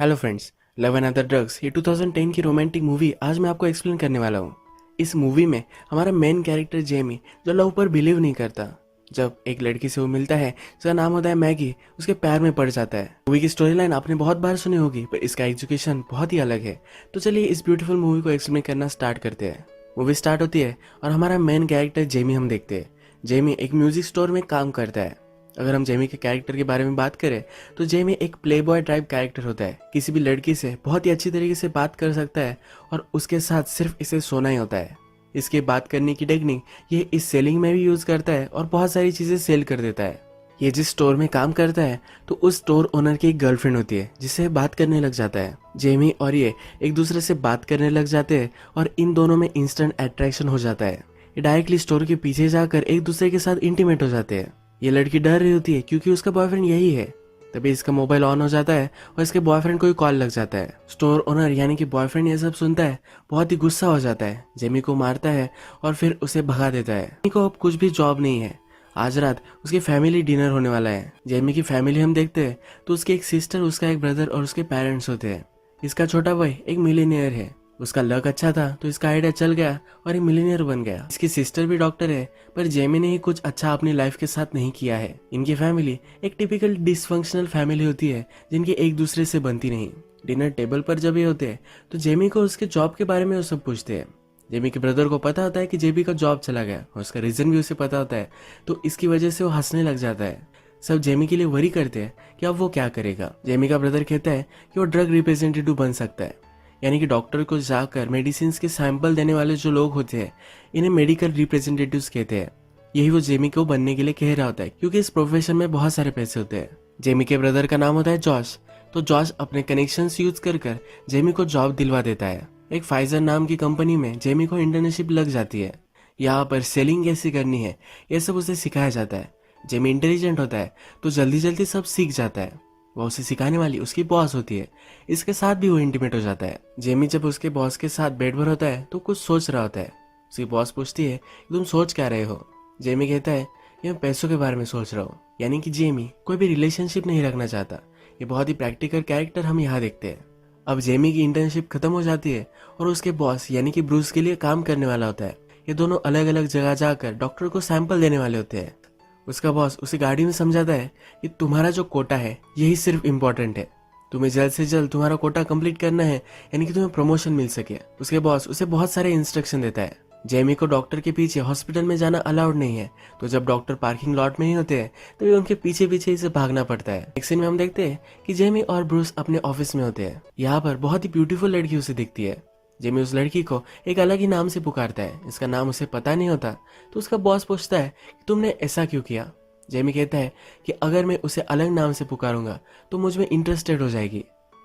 Hello friends, love and other drugs ये 2010 की romantic movie आज मैं आपको एक्सप्लेन करने वाला हूँ। इस मूवी में हमारा मेन कैरेक्टर जेमी जो लव पर बिलीव नहीं करता, जब एक लड़की से वो मिलता है जिसका नाम होता है मैगी, उसके पैर में पड़ जाता है। मूवी की स्टोरी लाइन आपने बहुत बार सुनी होगी, पर इसका एजुकेशन बहुत ही अलग है। तो चलिए इस ब्यूटीफुल मूवी को एक्सप्लेन करना स्टार्ट करते हैं। मूवी स्टार्ट होती है और हमारा मेन कैरेक्टर जेमी हम देखते हैं। जेमी एक म्यूजिक स्टोर में काम करता है। अगर हम जेमी के कैरेक्टर के बारे में बात करें तो जेमी एक प्ले बॉय टाइप कैरेक्टर होता है। किसी भी लड़की से बहुत ही अच्छी तरीके से बात कर सकता है और उसके साथ सिर्फ इसे सोना ही होता है। इसके बात करने की टेक्निक ये इस सेलिंग में भी यूज करता है और बहुत सारी चीजें सेल कर देता है। ये जिस स्टोर में काम करता है तो उस स्टोर ओनर की एक गर्लफ्रेंड होती है जिससे बात करने लग जाता है। जेमी और ये एक दूसरे से बात करने लग जाते हैं और इन दोनों में इंस्टेंट अट्रैक्शन हो जाता है। ये डायरेक्टली स्टोर के पीछे जाकर एक दूसरे के साथ इंटीमेट हो जाते हैं। ये लड़की डर रही होती है क्योंकि उसका बॉयफ्रेंड यही है। तभी इसका मोबाइल ऑन हो जाता है और इसके बॉयफ्रेंड को कॉल लग जाता है। स्टोर ओनर यानी कि बॉयफ्रेंड ये सब सुनता है, बहुत ही गुस्सा हो जाता है, जेमी को मारता है और फिर उसे भगा देता है। जेमी को अब कुछ भी जॉब नहीं है। आज रात उसकी फैमिली डिनर होने वाला है। जेमी की फैमिली हम देखते हैं तो उसकी एक सिस्टर, उसका एक ब्रदर और उसके पेरेंट्स होते हैं। इसका छोटा भाई एक मिलीनियर है। उसका लक अच्छा था तो इसका आइडिया चल गया और एक मिलीनियर बन गया। इसकी सिस्टर भी डॉक्टर है, पर जेमी ने ही कुछ अच्छा अपनी लाइफ के साथ नहीं किया है। इनकी फैमिली एक टिपिकल डिसफंक्शनल फैमिली होती है जिनकी एक दूसरे से बनती नहीं। डिनर टेबल पर जब ये होते हैं तो जेमी को उसके जॉब के बारे में वो सब पूछते हैं। जेमी के ब्रदर को पता होता है कि जेमी का जॉब चला गया और उसका रीजन भी उसे पता होता है, तो इसकी वजह से वो हंसने लग जाता है। सब जेमी के लिए वरी करते हैं कि अब वो क्या करेगा। जेमी का ब्रदर कहता है कि वो ड्रग रिप्रेजेंटेटिव बन सकता है, यानी कि डॉक्टर को जाकर मेडिसिन के सैंपल देने वाले जो लोग होते हैं इन्हें मेडिकल रिप्रेजेंटेटिव्स कहते हैं। यही वो जेमी को बनने के लिए कह रहा होता है क्योंकि इस प्रोफेशन में बहुत सारे पैसे होते हैं। जेमी के ब्रदर का नाम होता है जॉश, तो जॉश अपने कनेक्शंस यूज कर जेमी को जॉब दिलवा देता है। एक फाइजर नाम की कंपनी में जेमी को इंटर्नशिप लग जाती है। यहाँ पर सेलिंग कैसे करनी है ये सब उसे सिखाया जाता है। जेमी इंटेलिजेंट होता है तो जल्दी जल्दी सब सीख जाता है। वह उसे सिखाने वाली उसकी बॉस होती है, इसके साथ भी वो इंटीमेट हो जाता है। जेमी जब उसके बॉस के साथ बेड पर होता है तो कुछ सोच रहा होता है। उसकी बॉस पूछती है कि तुम सोच क्या रहे हो। जेमी कहता है कि मैं पैसों के बारे में सोच रहा हूँ, यानी कि जेमी कोई भी रिलेशनशिप नहीं रखना चाहता। ये बहुत ही प्रैक्टिकल कैरेक्टर हम यहाँ देखते हैं। अब जेमी की इंटर्नशिप खत्म हो जाती है और उसके बॉस यानी कि ब्रूस के लिए काम करने वाला होता है। ये दोनों अलग अलग जगह जाकर डॉक्टर को सैंपल देने वाले होते हैं। उसका बॉस उसे गाड़ी में समझाता है कि तुम्हारा जो कोटा है यही सिर्फ इम्पोर्टेंट है, तुम्हें जल्द से जल्द तुम्हारा कोटा कंप्लीट करना है, यानी कि तुम्हें प्रमोशन मिल सके। उसके बॉस उसे बहुत सारे इंस्ट्रक्शन देता है। जेमी को डॉक्टर के पीछे हॉस्पिटल में जाना अलाउड नहीं है, तो जब डॉक्टर पार्किंग लॉट में ही होते हैं तभी उनके पीछे पीछे इसे भागना पड़ता है। एक सीन में हम देखते हैं कि जेमी और ब्रूस अपने ऑफिस में होते हैं। यहाँ पर बहुत ही ब्यूटीफुल लड़की उसे दिखती है। जेमी उस लड़की को एक अलग ही नाम से पुकारता है, इसका नाम उसे पता नहीं होता। तो उसका बॉस पूछता है कि तुमने ऐसा क्यों किया। जेमी कहता है कि अगर मैं उसे अलग नाम से पुकारूंगा तो मुझ में इंटरेस्टेड हो जाएगी।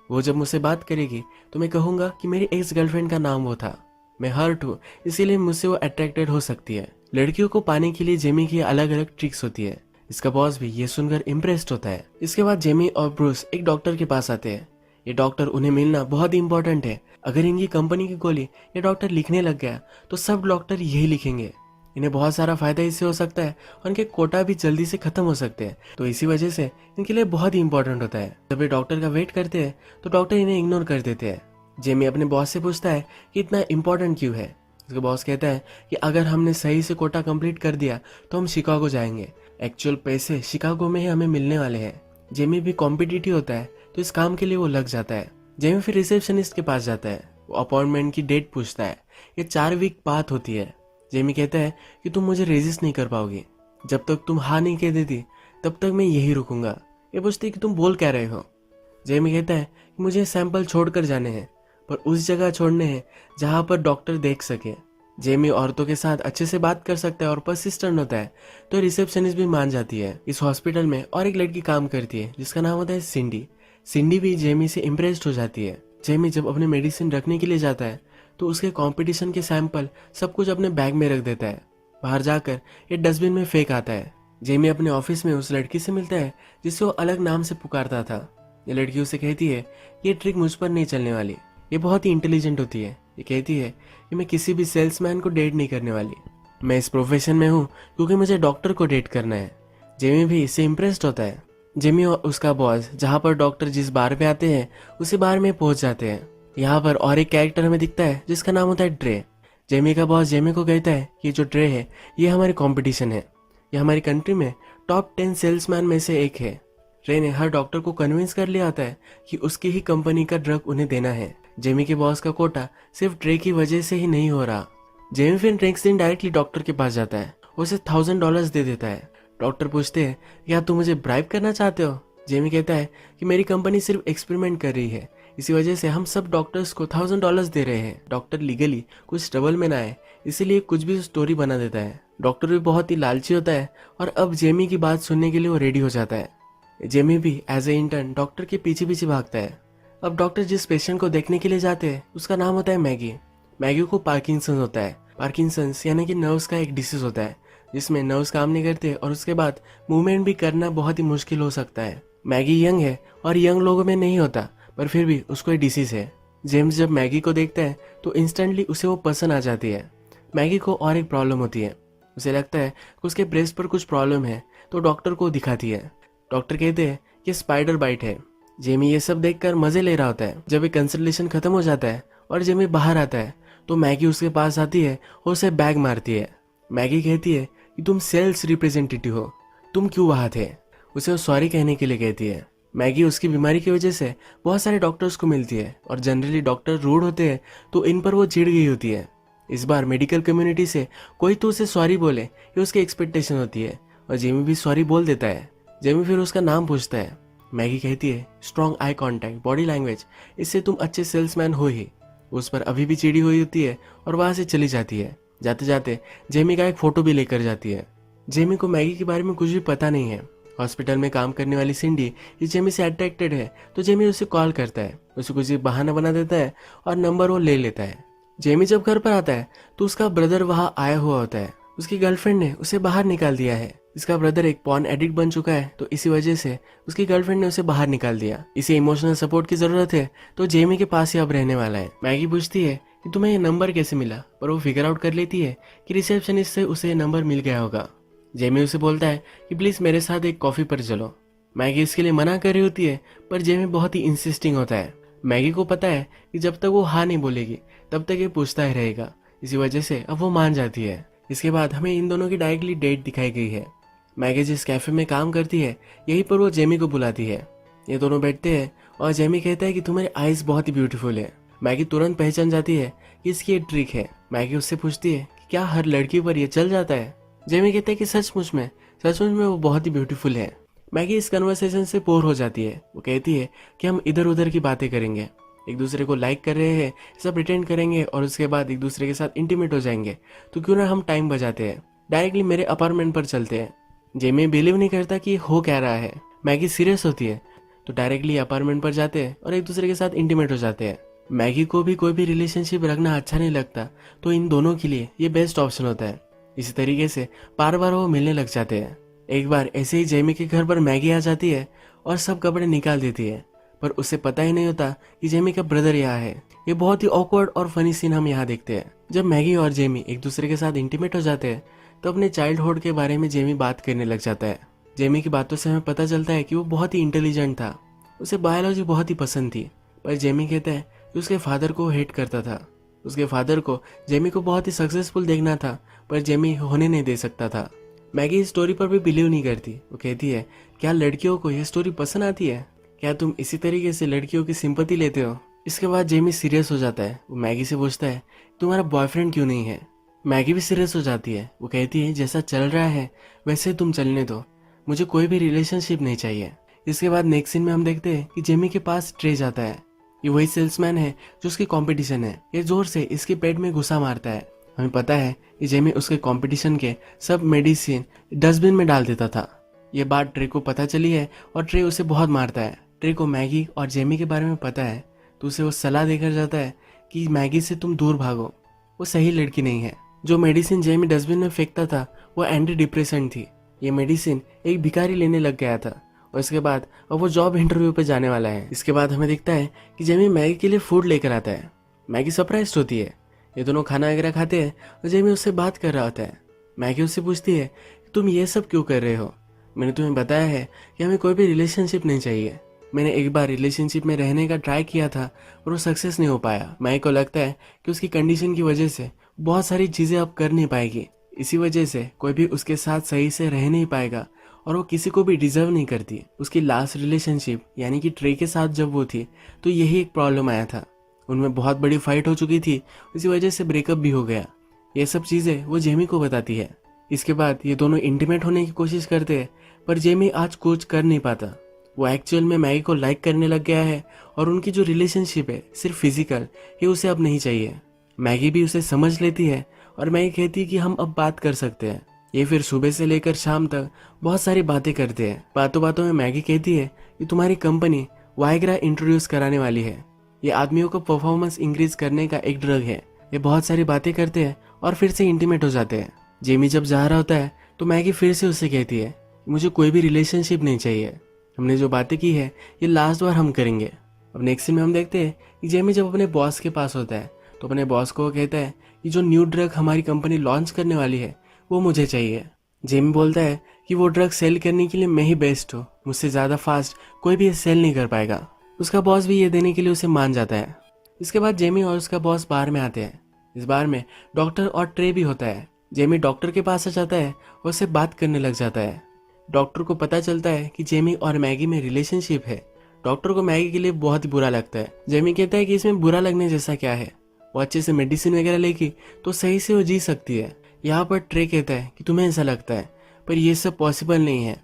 वो जब मुझसे बात करेगी तो मैं कहूंगा कि मेरी एक्स गर्लफ्रेंड का नाम वो था। मैं हर्ट हूँ, इसीलिए मुझसे वो अट्रैक्टेड हो सकती है। लड़कियों को पाने के लिए जेमी की अलग अलग ट्रिक्स होती है। इसका बॉस भी ये सुनकर इम्प्रेस्ड होता है। इसके बाद जेमी और ब्रूस एक डॉक्टर के पास आते हैं। ये डॉक्टर उन्हें मिलना बहुत ही इंपॉर्टेंट है। अगर इनकी कंपनी की गोली ये डॉक्टर लिखने लग गया तो सब डॉक्टर यही लिखेंगे। इन्हें बहुत सारा फायदा इससे हो सकता है और इनके कोटा भी जल्दी से खत्म हो सकते हैं, तो इसी वजह से इनके लिए बहुत ही इंपॉर्टेंट होता है। जब ये डॉक्टर का वेट करते हैं तो डॉक्टर इन्हें इग्नोर कर देते हैं। जेमी अपने बॉस से पूछता है कि इतना इंपॉर्टेंट क्यों है। उसका बॉस कहता है कि अगर हमने सही से कोटा कंप्लीट कर दिया तो हम शिकागो जाएंगे। एक्चुअल पैसे शिकागो में ही हमें मिलने वाले हैं। जेमी भी कॉम्पिटिटिव होता है तो इस काम के लिए वो लग जाता है। जेमी फिर रिसेप्शनिस्ट के पास जाता है। वो अपॉइंटमेंट की डेट पूछता है। ये 4 वीक बात होती है। जेमी कहता है कि तुम मुझे रेजिस्ट नहीं कर पाओगी। जब तक तुम हाँ नहीं कह देती तब तक मैं यही रुकूंगा। ये पूछती है कि तुम बोल क्या रहे हो। जेमी कहता है कि मुझे सैंपल छोड़कर जाने हैं, पर उस जगह छोड़ने हैं जहाँ पर डॉक्टर देख सके। जेमी औरतों के साथ अच्छे से बात कर सकता है और परसिस्टेंट होता है, तो रिसेप्शनिस्ट भी मान जाती है। इस हॉस्पिटल में और एक लड़की काम करती है जिसका नाम होता है सिंडी। सिंडी भी जेमी से इम्प्रेस्ड हो जाती है। जेमी जब अपने मेडिसिन रखने के लिए जाता है तो उसके कंपटीशन के सैंपल सब कुछ अपने बैग में रख देता है। बाहर जाकर ये डस्टबिन में फेंक आता है। जेमी अपने ऑफिस में उस लड़की से मिलता है जिसे वो अलग नाम से पुकारता था। ये लड़की उसे कहती है ये ट्रिक मुझ पर नहीं चलने वाली। ये बहुत ही इंटेलिजेंट होती है। ये कहती है कि मैं किसी भी सेल्समैन को डेट नहीं करने वाली, मैं इस प्रोफेशन में हूँ क्योंकि मुझे डॉक्टर को डेट करना है। जेमी भी इससे इम्प्रेस्ड होता है। जेमी और उसका बॉस जहाँ पर डॉक्टर जिस बार पे आते हैं उसी बार में पहुंच जाते हैं। यहाँ पर और एक कैरेक्टर हमें दिखता है जिसका नाम होता है ड्रे। जेमी का बॉस जेमी को कहता है कि जो ड्रे है ये हमारी कंपटीशन है, ये हमारी कंट्री में टॉप 10 सेल्समैन में से एक है। ड्रे ने हर डॉक्टर को कन्विंस कर लिया होता है कि उसकी ही कंपनी का ड्रग उन्हें देना है। जेमी के बॉस का कोटा सिर्फ ड्रे की वजह से ही नहीं हो रहा। जेमी फिर नेक्स्ट दिन डायरेक्टली डॉक्टर के पास जाता है, उसे $1000 दे देता है। डॉक्टर पूछते हैं क्या तुम मुझे ब्राइब करना चाहते हो। जेमी कहता है कि मेरी कंपनी सिर्फ एक्सपेरिमेंट कर रही है, इसी वजह से हम सब डॉक्टर्स को $1000 दे रहे हैं। डॉक्टर लीगली कुछ ट्रबल में ना आए इसीलिए कुछ भी स्टोरी बना देता है। डॉक्टर भी बहुत ही लालची होता है और अब जेमी की बात सुनने के लिए वो रेडी हो जाता है। जेमी भी एज ए इंटर्न डॉक्टर के पीछे पीछे भागता है। अब डॉक्टर जिस पेशेंट को देखने के लिए जाते हैं उसका नाम होता है मैगी। मैगी को पार्किंसंस होता है। पार्किंसंस यानी कि नर्व्स का एक डिसीज होता है जिसमें नर्व्स काम नहीं करते और उसके बाद मूवमेंट भी करना बहुत ही मुश्किल हो सकता है। मैगी यंग है और यंग लोगों में नहीं होता, पर फिर भी उसको एक डिसीज है। जेम्स जब मैगी को देखता है तो इंस्टेंटली उसे वो पसंद आ जाती है। मैगी को और एक प्रॉब्लम होती है, उसे लगता है कि उसके ब्रेस्ट पर कुछ प्रॉब्लम है तो डॉक्टर को दिखाती है। डॉक्टर कहते हैं कि स्पाइडर बाइट है। जेमी ये सब देखकर मजे ले रहा होता है। जब एक कंसल्टेशन खत्म हो जाता है और जेमी बाहर आता है तो मैगी उसके पास आती है और उसे बैग मारती है। मैगी कहती है कि तुम सेल्स रिप्रेजेंटेटिव हो, तुम क्यों वहां थे। उसे वो सॉरी कहने के लिए कहती है। मैगी उसकी बीमारी की वजह से बहुत सारे डॉक्टर्स को मिलती है और जनरली डॉक्टर रूड होते हैं तो इन पर वो चिढ़ गई होती है। इस बार मेडिकल कम्युनिटी से कोई तो उसे सॉरी बोले ये उसकी एक्सपेक्टेशन होती है और जेमी भी सॉरी बोल देता है। जेमी फिर उसका नाम पूछता है। मैगी कहती है strong eye contact, body language, इससे तुम अच्छे सेल्समैन हो ही। उस पर अभी भी चिड़ी हुई होती है और वहां से चली जाती है। जाते जाते जेमी का एक फोटो भी लेकर जाती है। जेमी को मैगी के बारे में कुछ भी पता नहीं है। हॉस्पिटल में काम करने वाली सिंडी ये जेमी से अट्रैक्टेड है तो जेमी उसे कॉल करता है। उसे कुछ बहाना बना देता है और नंबर वो ले लेता है। जेमी जब घर पर आता है तो उसका ब्रदर वहां आया हुआ होता है। उसकी गर्लफ्रेंड ने उसे बाहर निकाल दिया है। इसका ब्रदर एक पॉर्न एडिक्ट बन चुका है तो इसी वजह से उसकी गर्लफ्रेंड ने उसे बाहर निकाल दिया। इसे इमोशनल सपोर्ट की जरूरत है तो जेमी के पास ही अब रहने वाला है। मैगी पूछती है कि तुम्हें ये नंबर कैसे मिला, पर वो फिगर आउट कर लेती है कि रिसेप्शनिस्ट से उसे नंबर मिल गया होगा। जेमी उसे बोलता है कि प्लीज मेरे साथ एक कॉफी पर चलो। मैगी इसके लिए मना कर रही होती है पर जेमी बहुत ही इंसिस्टिंग होता है। मैगी को पता है कि जब तक वो हाँ नहीं बोलेगी तब तक ये पूछता ही रहेगा, इसी वजह से अब वो मान जाती है। इसके बाद हमें इन दोनों की डायरेक्टली डेट दिखाई गई है। मैगी जिस कैफे में काम करती है यहीं पर वो जेमी को बुलाती है। ये दोनों बैठते हैं और जेमी कहता है कि तुम्हारी आईज बहुत ही ब्यूटीफुल है। मैगी तुरंत पहचान जाती है कि इसकी एक ट्रिक है। मैगी उससे पूछती है कि क्या हर लड़की पर यह चल जाता है। जेमी कहता है कि सचमुच में वो बहुत ही ब्यूटीफुल है। मैगी इस कन्वर्सेशन से बोर हो जाती है। वो कहती है कि हम इधर उधर की बातें करेंगे, एक दूसरे को लाइक कर रहे हैं सब प्रिटेंड करेंगे और उसके बाद एक दूसरे के साथ इंटीमेट हो जाएंगे, तो क्यों ना हम टाइम बजाते हैं, डायरेक्टली मेरे अपार्टमेंट पर चलते हैं। जेमी बिलीव नहीं करता कि हो क्या रहा है। मैगी सीरियस होती है तो डायरेक्टली अपार्टमेंट पर जाते हैं और एक दूसरे के साथ इंटीमेट हो जाते हैं। मैगी को भी कोई भी रिलेशनशिप रखना अच्छा नहीं लगता तो इन दोनों के लिए ये बेस्ट ऑप्शन होता है। इसी तरीके से बार बार वो मिलने लग जाते हैं। एक बार ऐसे ही जेमी के घर पर मैगी आ जाती है और सब कपड़े निकाल देती है, पर उसे पता ही नहीं होता कि जेमी का ब्रदर यहाँ है। ये बहुत ही ऑकवर्ड और फनी सीन हम यहाँ देखते हैं। जब मैगी और जेमी एक दूसरे के साथ इंटीमेट हो जाते हैं तो अपने चाइल्डहुड के बारे में जेमी बात करने लग जाता है। जेमी की बातों से हमें पता चलता है कि वो बहुत ही इंटेलिजेंट था, उसे बायोलॉजी बहुत ही पसंद थी, पर जेमी कहता है कि उसके फादर को हेट करता था। उसके फादर को जेमी को बहुत ही सक्सेसफुल देखना था पर जेमी होने नहीं दे सकता था। मैगी इस स्टोरी पर भी बिलीव नहीं करती। वो कहती है क्या लड़कियों को यह स्टोरी पसंद आती है, क्या तुम इसी तरीके से लड़कियों की सिंपैथी लेते हो। इसके बाद जेमी सीरियस हो जाता है। वो मैगी से पूछता है तुम्हारा बॉयफ्रेंड क्यों नहीं है। मैगी भी सीरियस हो जाती है। वो कहती है जैसा चल रहा है वैसे तुम चलने दो, मुझे कोई भी रिलेशनशिप नहीं चाहिए। इसके बाद नेक्स्ट सीन में हम देखते हैं कि जेमी के पास ट्रे जाता है। ये वही सेल्समैन है जो उसकी कंपटीशन है। ये जोर से इसके पेट में घुसा मारता है। हमें पता है कि जेमी उसके कंपटीशन के सब मेडिसिन डस्टबिन में डाल देता था। ये बात ट्रे को पता चली है और ट्रे उसे बहुत मारता है। ट्रे को मैगी और जेमी के बारे में पता है तो उसे वो सलाह देकर जाता है कि मैगी से तुम दूर भागो, वो सही लड़की नहीं है। जो मेडिसिन जेमी डस्टबिन में फेंकता था वो एंटी डिप्रेसेंट थी। ये मेडिसिन एक भिखारी लेने लग गया था और इसके बाद अब वो जॉब इंटरव्यू पे जाने वाला है। इसके बाद हमें दिखता है कि जेमी मैगी के लिए फूड लेकर आता है। मैगी सरप्राइज होती है। ये दोनों खाना वगैरह खाते हैं और जेमी उससे बात कर रहा होता है। मैगी उससे पूछती है तुम ये सब क्यों कर रहे हो, मैंने तुम्हें बताया है कि हमें कोई भी रिलेशनशिप नहीं चाहिए। मैंने एक बार रिलेशनशिप में रहने का ट्राई किया था और वो सक्सेस नहीं हो पाया। माई को लगता है कि उसकी कंडीशन की वजह से बहुत सारी चीज़ें अब कर नहीं पाएगी। इसी वजह से कोई भी उसके साथ सही से रह नहीं पाएगा और वो किसी को भी डिजर्व नहीं करती। उसकी लास्ट रिलेशनशिप यानी कि ट्रे के साथ जब वो थी तो यही एक प्रॉब्लम आया था। उनमें बहुत बड़ी फाइट हो चुकी थी, इसी वजह से ब्रेकअप भी हो गया। ये सब चीज़ें वो जेमी को बताती है। इसके बाद ये दोनों इंटीमेट होने की कोशिश करते हैं, पर जेमी आज कुछ कर नहीं पाता। वो एक्चुअल में मैगी को लाइक करने लग गया है और उनकी जो रिलेशनशिप है सिर्फ फिजिकल, ये उसे अब नहीं चाहिए। मैगी भी उसे समझ लेती है और मैगी कहती है कि हम अब बात कर सकते हैं। ये फिर सुबह से लेकर शाम तक बहुत सारी बातें करते हैं। बातों बातों में मैगी कहती है कि तुम्हारी कंपनी वाइग्रा इंट्रोड्यूस कराने वाली है। ये आदमियों को परफॉर्मेंस इंक्रीज करने का एक ड्रग है। ये बहुत सारी बातें करते हैं और फिर से इंटीमेट हो जाते हैं। जेमी जब जा रहा होता है तो मैगी फिर से उससे कहती है मुझे कोई भी रिलेशनशिप नहीं चाहिए। हमने जो बातें की है ये लास्ट बार हम करेंगे। अब नेक्स्ट सीन में हम देखते हैं कि जेमी जब अपने बॉस के पास होता है तो अपने बॉस को कहता है कि जो न्यू ड्रग हमारी कंपनी लॉन्च करने वाली है वो मुझे चाहिए। जेमी बोलता है कि वो ड्रग सेल करने के लिए मैं ही बेस्ट हूँ, मुझसे ज़्यादा फास्ट कोई भी सेल नहीं कर पाएगा। उसका बॉस भी ये देने के लिए उसे मान जाता है। इसके बाद जेमी और उसका बॉस बार में आते हैं। इस बार में डॉक्टर और ट्रे भी होता है। जेमी डॉक्टर के पास आ जाता है और उससे बात करने लग जाता है। डॉक्टर को पता चलता है कि जेमी और मैगी में रिलेशनशिप है। डॉक्टर को मैगी के लिए बहुत ही बुरा लगता है। जेमी कहता है कि इसमें बुरा लगने जैसा क्या है, वो अच्छे से मेडिसिन वगैरह लेगी तो सही से वो जी सकती है। यहाँ पर ट्रे कहता है कि तुम्हें ऐसा लगता है, पर यह सब पॉसिबल नहीं है।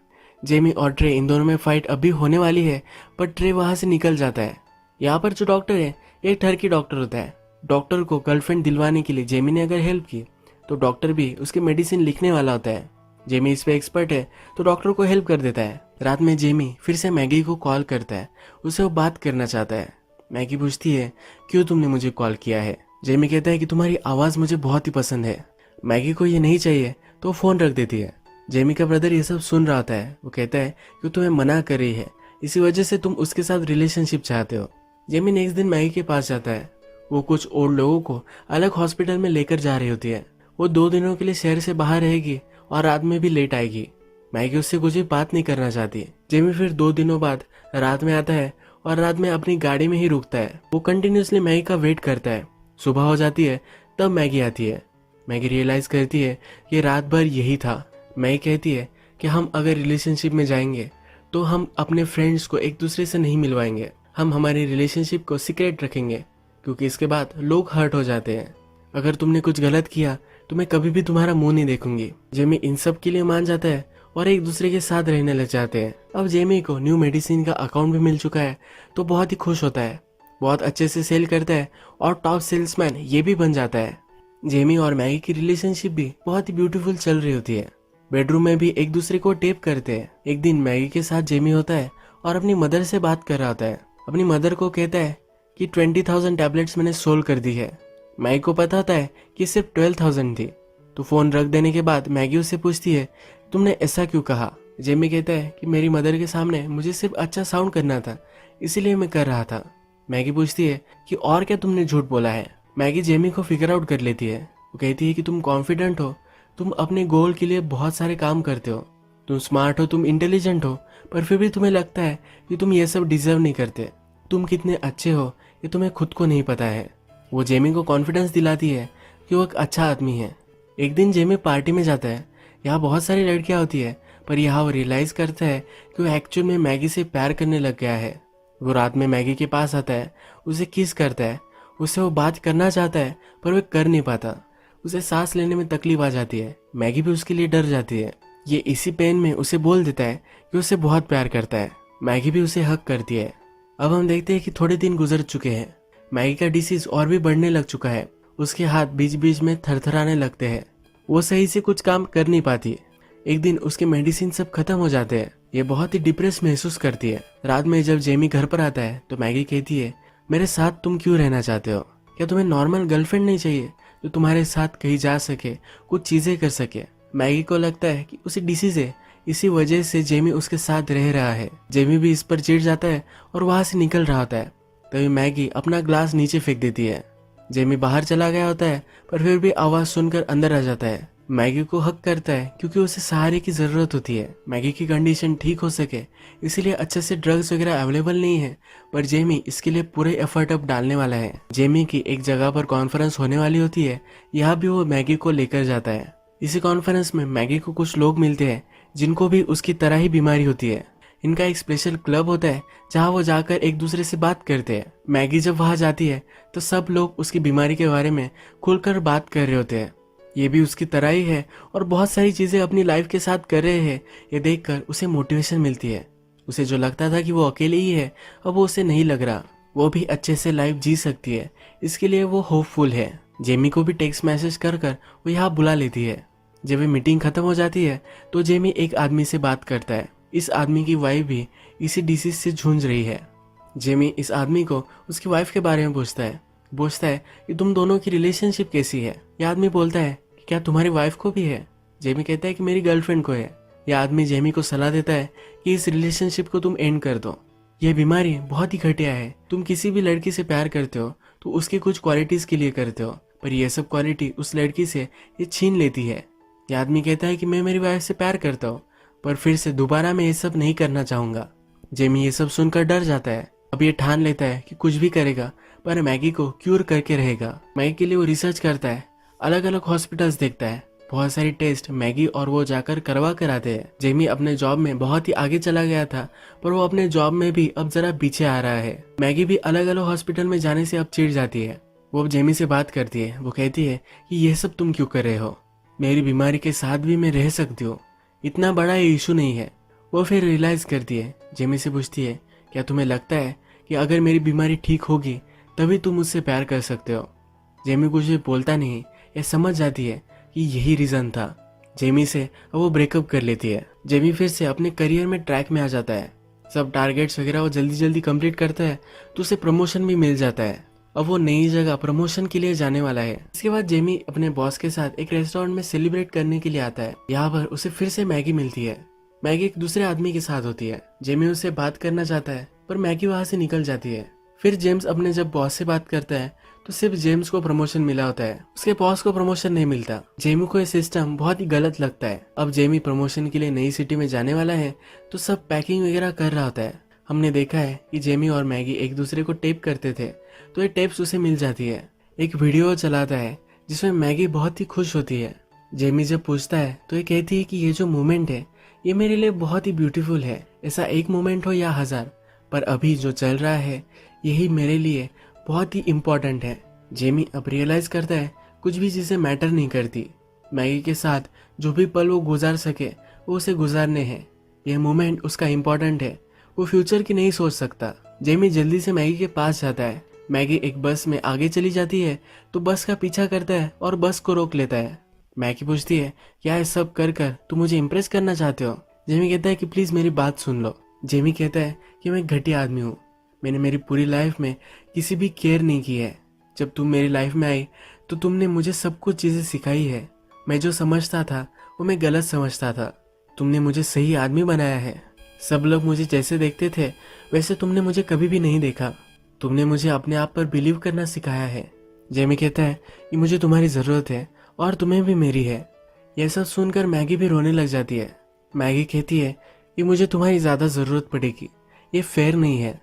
जेमी और ट्रे इन दोनों में फाइट अभी होने वाली है, पर ट्रे वहां से निकल जाता है। यहाँ पर जो डॉक्टर है एक टर्की डॉक्टर होता है। डॉक्टर को गर्लफ्रेंड दिलवाने के लिए जेमी ने अगर हेल्प की तो डॉक्टर भी उसके मेडिसिन लिखने वाला होता है। जेमी इस पे एक्सपर्ट है तो डॉक्टर को हेल्प कर देता है। रात में जेमी फिर से मैगी को कॉल करता है, उसे वो बात करना चाहता है। मैगी पूछती है क्यों तुमने मुझे कॉल किया है। जेमी कहता है कि तुम्हारी आवाज़ मुझे बहुत ही पसंद है। मैगी को ये नहीं चाहिए तो फ़ोन रख देती है। जेमी का ब्रदर ये सब सुन रहा होता है। वो कहता है कि तुम्हें मना कर रही है, इसी वजह से तुम उसके साथ रिलेशनशिप चाहते हो। जेमी नेक्स्ट दिन मैगी के पास जाता है। वो कुछ ओल्ड लोगों को अलग हॉस्पिटल में लेकर जा रही होती है। वो 2 दिनों के लिए शहर से बाहर रहेगी और रात में भी लेट आएगी। मैगी उससे कुछ भी बात नहीं करना चाहती। जेमी फिर 2 दिनों बाद रात में आता है और रात में अपनी गाड़ी में ही रुकता है। वो कंटिन्यूसली मैगी का वेट करता है। सुबह हो जाती है तब मैगी आती है। मैगी रियलाइज करती है कि रात भर यही था। मैगी कहती है कि हम अगर रिलेशनशिप में जाएंगे तो हम अपने फ्रेंड्स को एक दूसरे से नहीं मिलवाएंगे। हम हमारी रिलेशनशिप को सीक्रेट रखेंगे क्योंकि इसके बाद लोग हर्ट हो जाते हैं। अगर तुमने कुछ गलत किया तो मैं कभी भी तुम्हारा मुंह नहीं देखूंगी। जेमी इन सब के लिए मान जाता है और एक दूसरे के साथ रहने लग जाते हैं। अब जेमी को न्यू मेडिसिन का अकाउंट भी मिल चुका है तो बहुत ही खुश होता है। बहुत अच्छे से सेल करता है और टॉप सेल्समैन ये भी बन जाता है। जेमी और मैगी की रिलेशनशिप भी बहुत ही ब्यूटीफुल चल रही होती है। बेडरूम में भी एक दूसरे को टेप करते हैं। एक दिन मैगी के साथ जेमी होता है और अपनी मदर से बात कर रहा होता है। अपनी मदर को कहता है कि 20,000 टैबलेट्स मैंने सोल्व कर दी है। मैगी को पता होता है कि सिर्फ 12,000 थी। तो फोन रख देने के बाद मैगी उससे पूछती है तुमने ऐसा क्यों कहा। जेमी कहता है कि मेरी मदर के सामने मुझे सिर्फ अच्छा साउंड करना था, इसीलिए मैं कर रहा था। मैगी पूछती है कि और क्या तुमने झूठ बोला है। मैगी जेमी को फिगर आउट कर लेती है। वो कहती है कि तुम कॉन्फिडेंट हो, तुम अपने गोल के लिए बहुत सारे काम करते हो, तुम स्मार्ट हो, तुम इंटेलिजेंट हो, पर फिर भी तुम्हें लगता है कि तुम ये सब डिजर्व नहीं करते। तुम कितने अच्छे हो ये तुम्हें खुद को नहीं पता है। वो जेमी को कॉन्फिडेंस दिलाती है कि वो एक अच्छा आदमी है। एक दिन जेमी पार्टी में जाता है। यहाँ बहुत सारी लड़कियाँ होती है, पर यहाँ वो रियलाइज करता है कि वो एक्चुअल में मैगी से प्यार करने लग गया है। वो रात में मैगी के पास आता है, उसे किस करता है, उससे वो बात करना चाहता है पर वो कर नहीं पाता। उसे सांस लेने में तकलीफ आ जाती है। मैगी भी उसके लिए डर जाती है। ये इसी पेन में उसे बोल देता है कि उसे बहुत प्यार करता है। मैगी भी उसे हक करती है। अब हम देखते हैं कि थोड़े दिन गुजर चुके हैं। मैगी का डिसीज और भी बढ़ने लग चुका है। उसके हाथ बीच बीच में थरथराने लगते हैं। वो सही से कुछ काम कर नहीं पाती। एक दिन उसके मेडिसिन सब खत्म हो जाते हैं। ये बहुत ही डिप्रेस महसूस करती है। रात में जब जेमी घर पर आता है तो मैगी कहती है मेरे साथ तुम क्यों रहना चाहते हो। क्या तुम्हें नॉर्मल गर्लफ्रेंड नहीं चाहिए जो तुम्हारे साथ कहीं जा सके, कुछ चीजें कर सके। मैगी को लगता है कि उसे डिसीज है, इसी वजह से जेमी उसके साथ रह रहा है। जेमी भी इस पर चिढ़ जाता है और वहां से निकल रहा होता है। तभी मैगी अपना ग्लास नीचे फेंक देती है। जेमी बाहर चला गया होता है पर फिर भी आवाज सुनकर अंदर आ जाता है। मैगी को हक करता है क्योंकि उसे सहारे की ज़रूरत होती है। मैगी की कंडीशन ठीक हो सके इसीलिए अच्छे से ड्रग्स वगैरह अवेलेबल नहीं है, पर जेमी इसके लिए पूरे एफर्ट अब डालने वाला है। जेमी की एक जगह पर कॉन्फ्रेंस होने वाली होती है, यहाँ भी वो मैगी को लेकर जाता है। इसी कॉन्फ्रेंस में मैगी को कुछ लोग मिलते हैं जिनको भी उसकी तरह ही बीमारी होती है। इनका एक स्पेशल क्लब होता है जहाँ वो जाकर एक दूसरे से बात करते हैं। मैगी जब वहाँ जाती है तो सब लोग उसकी बीमारी के बारे में खुलकर बात कर रहे होते हैं। ये भी उसकी तरह ही है और बहुत सारी चीजें अपनी लाइफ के साथ कर रहे हैं। ये देखकर उसे मोटिवेशन मिलती है। उसे जो लगता था कि वो अकेले ही है, अब वो उसे नहीं लग रहा। वो भी अच्छे से लाइफ जी सकती है, इसके लिए वो होपफुल है। जेमी को भी टेक्स्ट मैसेज कर कर वो यहाँ बुला लेती है। जब ये मीटिंग खत्म हो जाती है तो जेमी एक आदमी से बात करता है। इस आदमी की वाइफ भी इसी डिसीज से जूझ रही है। जेमी इस आदमी को उसकी वाइफ के बारे में पूछता है कि तुम दोनों की रिलेशनशिप कैसी है। यह आदमी बोलता है कि क्या तुम्हारी वाइफ को भी है। जेमी कहता है कि मेरी गर्लफ्रेंड को है। यह आदमी जेमी को सलाह देता है कि इस रिलेशनशिप को तुम एंड कर दो। यह बीमारी बहुत ही घटिया है। तुम किसी भी लड़की से प्यार करते हो तो उसकी कुछ क्वालिटीज के लिए करते हो, पर यह सब क्वालिटी उस लड़की से ये छीन लेती है। यह आदमी कहता है कि मैं मेरी वाइफ से प्यार करता हूँ, पर फिर से दोबारा मैं ये सब नहीं करना चाहूंगा। जेमी ये सब सुनकर डर जाता है। अब ये ठान लेता है कि कुछ भी करेगा पर मैगी को क्यूर करके रहेगा। मैगी के लिए वो रिसर्च करता है, अलग अलग हॉस्पिटल्स देखता है, बहुत सारी टेस्ट मैगी और वो जाकर करवा कर आते हैं। जेमी अपने जॉब में बहुत ही आगे चला गया था, पर वो अपने जॉब में भी अब जरा पीछे आ रहा है। मैगी भी अलग अलग हॉस्पिटल में जाने से अब चिढ़ जाती है। वो अब जेमी से बात करती है। वो कहती है कि ये सब तुम क्यों कर रहे हो, मेरी बीमारी के साथ भी मैं रह सकती हूँ, इतना बड़ा ये इशू नहीं है। वो फिर रियलाइज करती है। जेमी से पूछती है क्या तुम्हें लगता है कि अगर मेरी बीमारी ठीक होगी तभी तुम मुझसे प्यार कर सकते हो। जेमी कुछ भी बोलता नहीं, ये समझ जाती है कि यही रीजन था। जेमी से अब वो ब्रेकअप कर लेती है। जेमी फिर से अपने करियर में ट्रैक में आ जाता है। सब टारगेट्स वगैरह वो जल्दी जल्दी कंप्लीट करता है तो उसे प्रमोशन भी मिल जाता है। अब वो नई जगह प्रमोशन के लिए जाने वाला है। इसके बाद जेमी अपने बॉस के साथ एक रेस्टोरेंट में सेलिब्रेट करने के लिए आता है। यहाँ पर उसे फिर से मैगी मिलती है। मैगी एक दूसरे आदमी के साथ होती है। जेमी उससे बात करना चाहता है पर मैगी वहां से निकल जाती है। फिर जेम्स अपने जब बॉस से बात करता है तो सिर्फ जेम्स को प्रमोशन मिला होता है, उसके बॉस को प्रमोशन नहीं मिलता। जेमी को ये सिस्टम बहुत ही गलत लगता है। अब जेमी प्रमोशन के लिए नई सिटी में जाने वाला है तो सब पैकिंग वगैरह कर रहा होता है। हमने देखा है कि जेमी और मैगी एक दूसरे को टेप करते थे तो ये टेप्स उसे मिल जाती है। एक वीडियो चलाता है जिसमें मैगी बहुत ही खुश होती है। जेमी जब पूछता है तो ये कहती है कि ये जो मोमेंट है ये मेरे लिए बहुत ही ब्यूटीफुल है। ऐसा एक मोमेंट हो या हजार, पर अभी जो चल रहा है यही मेरे लिए बहुत ही इम्पोर्टेंट है। जेमी अब रियलाइज करता है कुछ भी चीजें मैटर नहीं करती। मैगी के साथ जो भी पल वो गुजार सके वो उसे गुजारने हैं। यह मोमेंट उसका इम्पोर्टेंट है, वो फ्यूचर की नहीं सोच सकता। जेमी जल्दी से मैगी के पास जाता है। मैगी एक बस में आगे चली जाती है तो बस का पीछा करता है और बस को रोक लेता है। मैगी पूछती है क्या ये सब कर कर तुम मुझे इम्प्रेस करना चाहते हो। जेमी कहता है कि प्लीज मेरी बात सुन लो। जेमी कहता है कि मैं एक घटिया आदमी हूँ, मैंने मेरी पूरी लाइफ में किसी भी केयर नहीं की है। जब तुम मेरी लाइफ में आई तो तुमने मुझे सब कुछ चीजें सिखाई है। मैं जो समझता था वो मैं गलत समझता था, तुमने मुझे सही आदमी बनाया है। सब लोग मुझे जैसे देखते थे वैसे तुमने मुझे कभी भी नहीं देखा। तुमने मुझे अपने आप पर बिलीव करना सिखाया है। जेमी कहता है कि मुझे तुम्हारी जरूरत है और तुम्हें भी मेरी है। यह सब सुनकर मैगी भी रोने लग जाती है। मैगी कहती है कि मुझे तुम्हारी ज्यादा जरूरत पड़ेगी, ये फेयर नहीं है।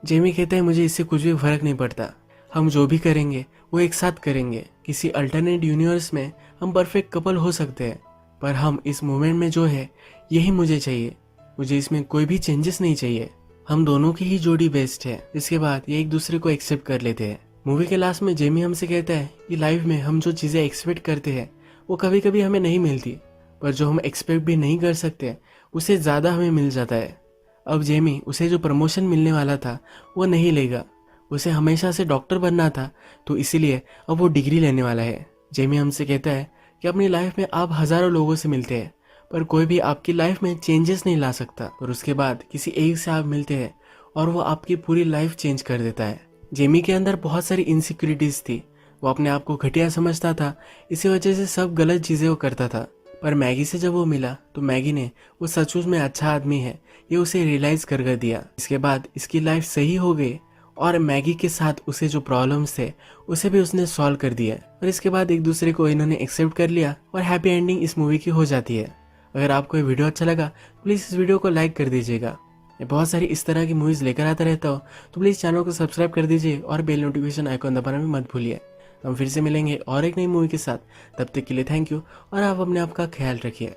जेमी कहता है मुझे इससे कुछ भी फर्क नहीं पड़ता, हम जो भी करेंगे वो एक साथ करेंगे। किसी अल्टरनेट यूनिवर्स में हम परफेक्ट कपल हो सकते हैं, पर हम इस मोमेंट में जो है यही मुझे चाहिए। मुझे इसमें कोई भी चेंजेस नहीं चाहिए। हम दोनों की ही जोड़ी बेस्ट है। इसके बाद ये एक दूसरे को एक्सेप्ट कर लेते हैं। मूवी के लास्ट में जेमी हमसे कहता है कि लाइफ में हम जो चीजें एक्सपेक्ट करते हैं वो कभी कभी हमें नहीं मिलती, पर जो हम एक्सपेक्ट भी नहीं कर सकते उससे ज्यादा हमें मिल जाता है। अब जेमी उसे जो प्रमोशन मिलने वाला था वो नहीं लेगा। उसे हमेशा से डॉक्टर बनना था तो इसीलिए अब वो डिग्री लेने वाला है। जेमी हमसे कहता है कि अपनी लाइफ में आप हजारों लोगों से मिलते हैं पर कोई भी आपकी लाइफ में चेंजेस नहीं ला सकता, और उसके बाद किसी एक से आप मिलते हैं और वो आपकी पूरी लाइफ चेंज कर देता है। जेमी के अंदर बहुत सारी इनसिक्योरिटीज थी। वो अपने आप को घटिया समझता था, इसी वजह से सब गलत चीजें वो करता था। पर मैगी से जब वो मिला तो मैगी ने वो सचमुच में अच्छा आदमी है ये उसे रियलाइज कर दिया। इसके बाद इसकी लाइफ सही हो गई और मैगी के साथ उसे जो प्रॉब्लम्स थे उसे भी उसने सॉल्व कर दिया और इसके बाद एक दूसरे को इन्होंने एक्सेप्ट कर लिया और हैप्पी एंडिंग इस मूवी की हो जाती है। अगर आपको ये वीडियो अच्छा लगा तो प्लीज़ इस वीडियो को लाइक कर दीजिएगा। मैं बहुत सारी इस तरह की मूवीज़ लेकर आता रहता हूँ, तो प्लीज़ चैनल को सब्सक्राइब कर दीजिए और बेल नोटिफिकेशन आइकॉन दबाना भी मत भूलिए। हम फिर से मिलेंगे और एक नई मूवी के साथ। तब तक के लिए थैंक यू और आप अपने आप का ख्याल रखिए।